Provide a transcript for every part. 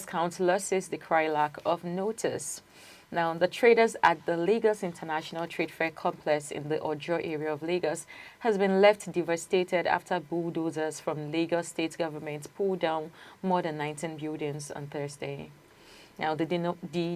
councillor says they cry lack of notice. Now, the traders at the Lagos International Trade Fair complex in the Ojo area of Lagos has been left devastated after bulldozers from Lagos state government pulled down more than 19 buildings on Thursday. Now, the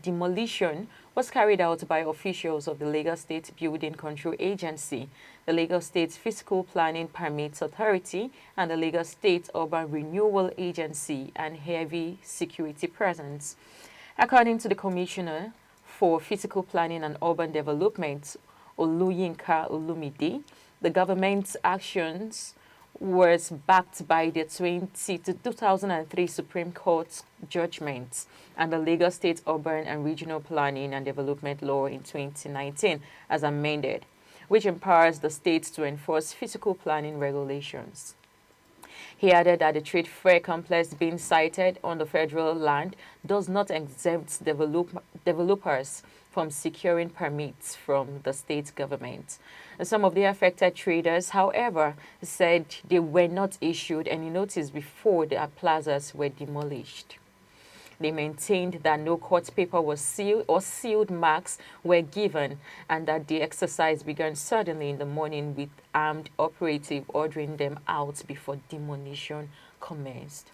demolition was carried out by officials of the Lagos State Building Control Agency, the Lagos State Fiscal Planning Permits Authority, and the Lagos State Urban Renewal Agency, and heavy security presence. According to the Commissioner for Physical Planning and Urban Development, Oluyinka Olumide, the government's actions was backed by the 2003 Supreme Court judgment and the Lagos State Urban and Regional Planning and Development Law in 2019 as amended, which empowers the states to enforce physical planning regulations. He added that the trade fair complex being sited on the federal land does not exempt developers from securing permits from the state government. Some of the affected traders, however, said they were not issued any notice before their plazas were demolished. They maintained that no court paper was sealed or sealed marks were given, and that the exercise began suddenly in the morning with armed operative ordering them out before demolition commenced.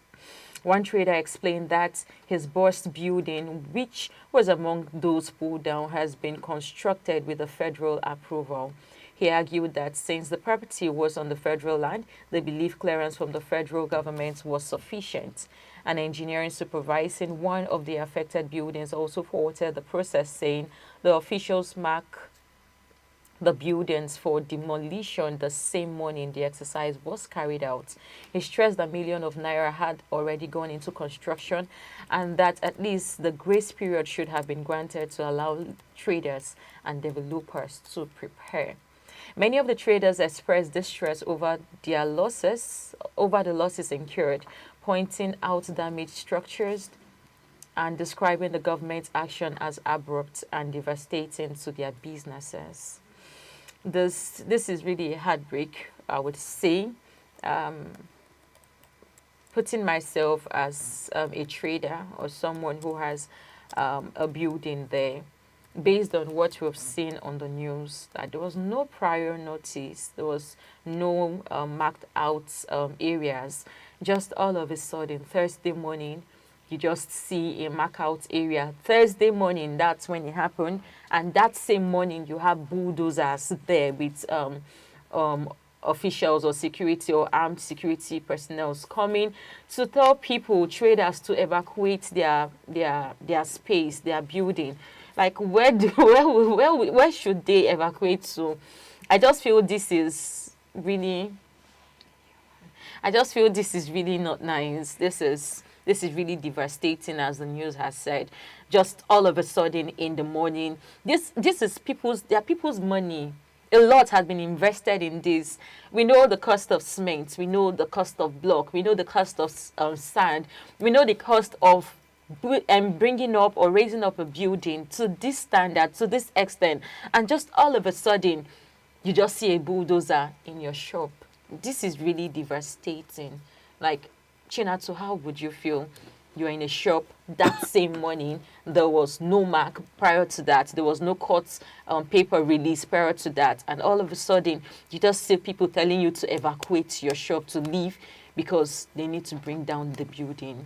One trader explained that his burst building, which was among those pulled down, has been constructed with a federal approval. He argued that since the property was on the federal land, the belief clearance from the federal government was sufficient. An engineering supervising one of the affected buildings also faulted the process, saying the officials mark the buildings for demolition the same morning the exercise was carried out. He stressed that millions of naira had already gone into construction and that at least the grace period should have been granted to allow traders and developers to prepare. Many of the traders expressed distress over the losses incurred, pointing out damaged structures and describing the government's action as abrupt and devastating to their businesses. This is really a heartbreak, I would say. Putting myself as a trader or someone who has a building there, based on what we've seen on the news, that there was no prior notice, there was no marked out areas. Just all of a sudden, Thursday morning, you just see a mark out area. Thursday morning, that's when it happened. And that same morning, you have bulldozers there with officials or security or armed security personnel coming to tell people, traders, to evacuate their space, their building. Like, where should they evacuate to? I just feel this is really not nice. This is really devastating, as the news has said. Just all of a sudden in the morning, this is people's money. A lot has been invested in this. We know the cost of cement. We know the cost of block. We know the cost of sand. We know the cost of bringing up or raising up a building to this standard, to this extent. And just all of a sudden, you just see a bulldozer in your shop. This is really devastating. Like, Chinatu, how would you feel? You're in a shop that same morning. There was no mark prior to that. There was no court paper release prior to that. And all of a sudden, you just see people telling you to evacuate your shop, to leave, because they need to bring down the building.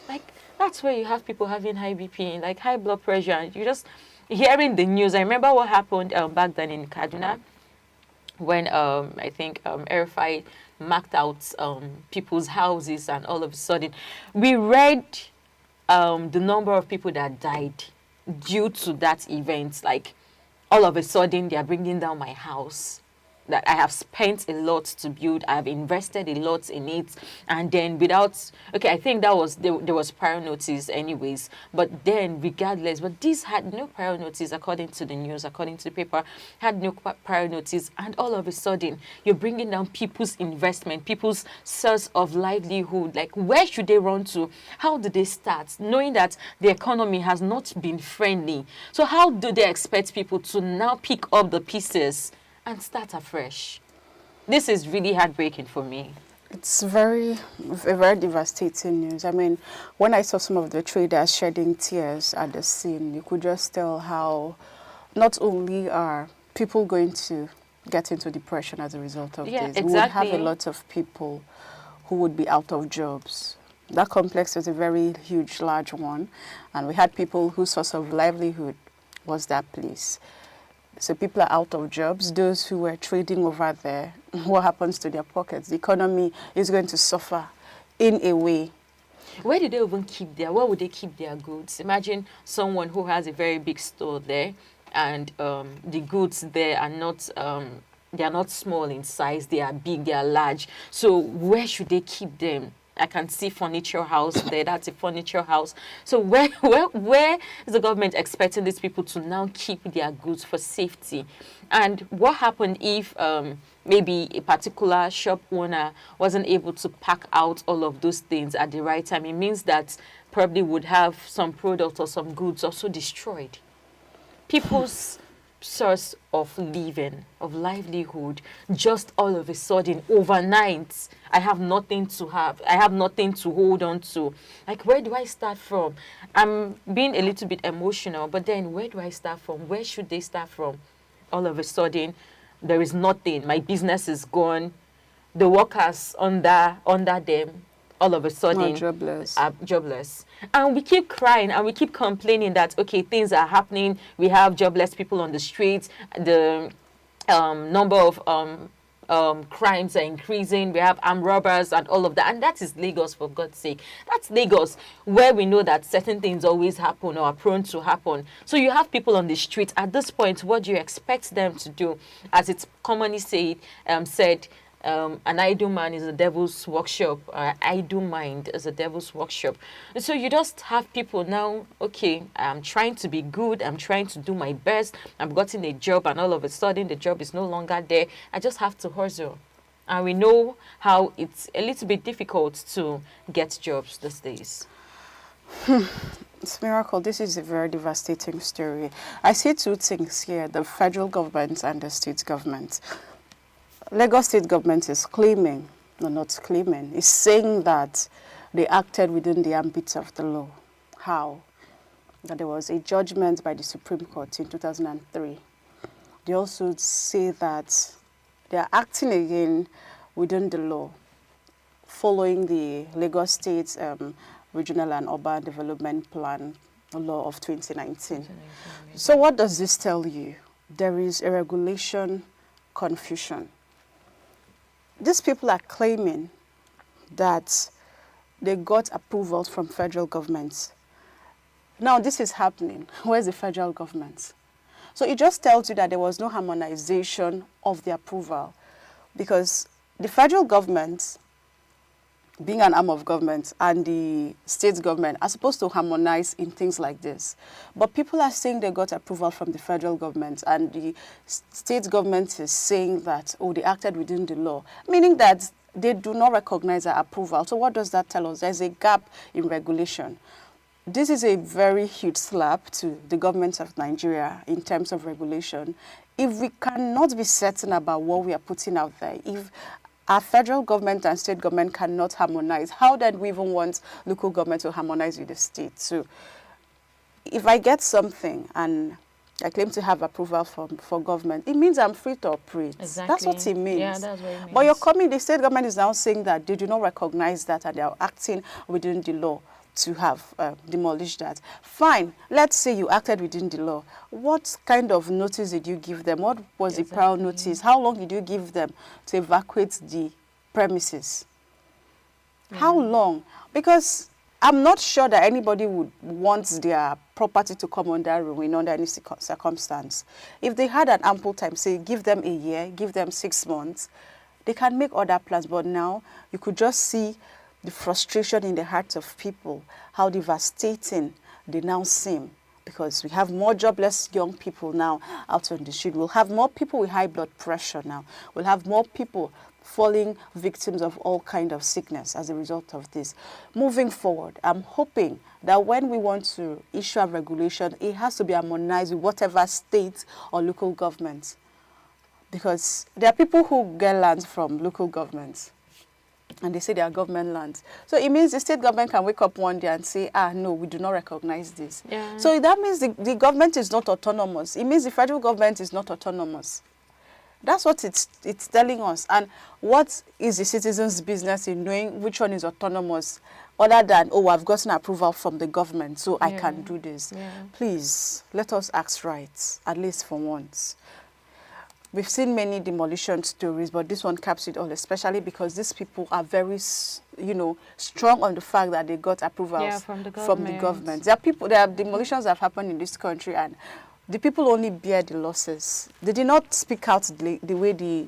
Like, that's where you have people having high BP, like high blood pressure. You're just hearing the news. I remember what happened back then in Kaduna when I think RFI marked out people's houses, and all of a sudden we read the number of people that died due to that event. Like, all of a sudden they are bringing down my house that I have spent a lot to build. I've invested a lot in it, and then without, okay, I think that was there was prior notice anyways, but then regardless, but this had no prior notice, according to the news, according to the paper, had no prior notice, and all of a sudden you're bringing down people's investment, people's source of livelihood. Like, where should they run to? How do they start, knowing that the economy has not been friendly? So how do they expect people to now pick up the pieces and start afresh? This is really heartbreaking for me. It's very devastating news. I mean, when I saw some of the traders shedding tears at the scene, you could just tell how not only are people going to get into depression as a result of Yeah, this, we would have a exactly. lot of people who would be out of jobs. That complex was a very huge, large one, and we had people whose source of livelihood was that place. So people are out of jobs. Those who were trading over there, what happens to their pockets? The economy is going to suffer in a way. Where do they even keep where would they keep their goods? Imagine someone who has a very big store there, and the goods there are not they are not small in size, they are big, they are large. So where should they keep them? I can see furniture house there. That's a furniture house. So where is the government expecting these people to now keep their goods for safety? And what happened if maybe a particular shop owner wasn't able to pack out all of those things at the right time? It means that probably would have some product or some goods also destroyed. People's source of living, of livelihood, just all of a sudden, overnight, I have nothing to have. I have nothing to hold on to. Like, where do I start from? I'm being a little bit emotional, but then where do I start from? Where should they start from? All of a sudden, there is nothing. My business is gone. The workers under them, all of a Not sudden, jobless. are jobless. And we keep crying and we keep complaining that, okay, things are happening. We have jobless people on the streets. The number of crimes are increasing. We have armed robbers and all of that. And that is Lagos, for God's sake. That's Lagos, where we know that certain things always happen or are prone to happen. So you have people on the street. At this point, what do you expect them to do? As it's commonly said, an idle man is a devil's workshop. Idle mind is a devil's workshop. And so you just have people now, okay, I'm trying to be good. I'm trying to do my best. I've gotten a job and all of a sudden the job is no longer there. I just have to hustle. And we know how it's a little bit difficult to get jobs these days. It's a miracle. This is a very devastating story. I see two things here, the federal government and the state government. Lagos state government is claiming, no, not claiming, is saying that they acted within the ambit of the law. How? That there was a judgment by the Supreme Court in 2003. They also say that they are acting again within the law, following the Lagos State Regional and Urban Development Plan, law of 2019. So what does this tell you? There is a regulation confusion. These people are claiming that they got approvals from federal governments. Now this is happening. Where's the federal government? So it just tells you that there was no harmonization of the approval, because the federal government, being an arm of government, and the state government are supposed to harmonize in things like this. But people are saying they got approval from the federal government, and the state government is saying that, oh, they acted within the law, meaning that they do not recognize our approval. So what does that tell us? There's a gap in regulation. This is a very huge slap to the government of Nigeria in terms of regulation. If we cannot be certain about what we are putting out there, if our federal government and state government cannot harmonize, how then we even want local government to harmonize with the state? So if I get something and I claim to have approval for government, it means I'm free to operate. Exactly. That's what it means. Yeah, that's what it means. But the state government is now saying that they do not recognize that and they are acting within the law to have demolished that. Fine, let's say you acted within the law. What kind of notice did you give them? What was the prior notice? How long did you give them to evacuate the premises? How long? Because I'm not sure that anybody would want their property to come under ruin under any circumstance. If they had an ample time, say give them a year, give them 6 months, they can make other plans. But now you could just see the frustration in the hearts of people, how devastating they now seem, because we have more jobless young people now out on the street. We'll have more people with high blood pressure now. We'll have more people falling victims of all kinds of sickness as a result of this. Moving forward, I'm hoping that when we want to issue a regulation, it has to be harmonized with whatever state or local government, because there are people who get lands from local governments. and they say they are government lands. So it means the state government can wake up one day and say, no, we do not recognize this. Yeah. So that means the government is not autonomous. It means the federal government is not autonomous. That's what it's telling us. And what is the citizens' business in knowing which one is autonomous, other than, oh, I've gotten approval from the government, so I can do this. Yeah. Please, let us act right, at least for once. We've seen many demolition stories, but this one caps it all, especially because these people are very, strong on the fact that they got approvals from the government. There are demolitions that have happened in this country, and the people only bear the losses. They did not speak out the way the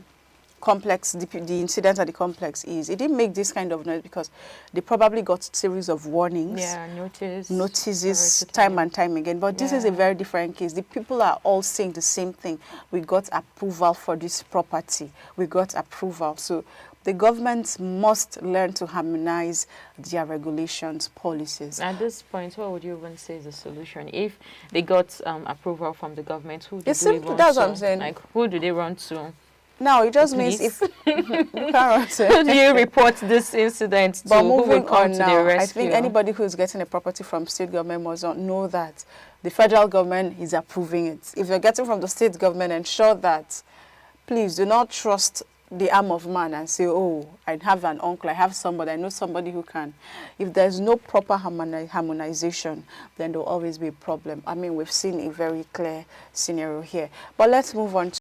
complex, the incident at the complex is. It didn't make this kind of noise because they probably got a series of warnings. Yeah, notices time and time again. But this is a very different case. The people are all saying the same thing. We got approval for this property. We got approval. So the government must learn to harmonize their regulations, policies. At this point, what would you even say is the solution? If they got approval from the government, who do they run to? That's what I'm saying. Like, who do they run to? No, it just means if who do you report this incident to? But moving on to now, the rescue? I think anybody who is getting a property from state government must know that the federal government is approving it. If you're getting from the state government, ensure that, please do not trust the arm of man and say, oh, I have an uncle, I have somebody, I know somebody who can. If there's no proper harmonization, then there will always be a problem. I mean, we've seen a very clear scenario here. But let's move on to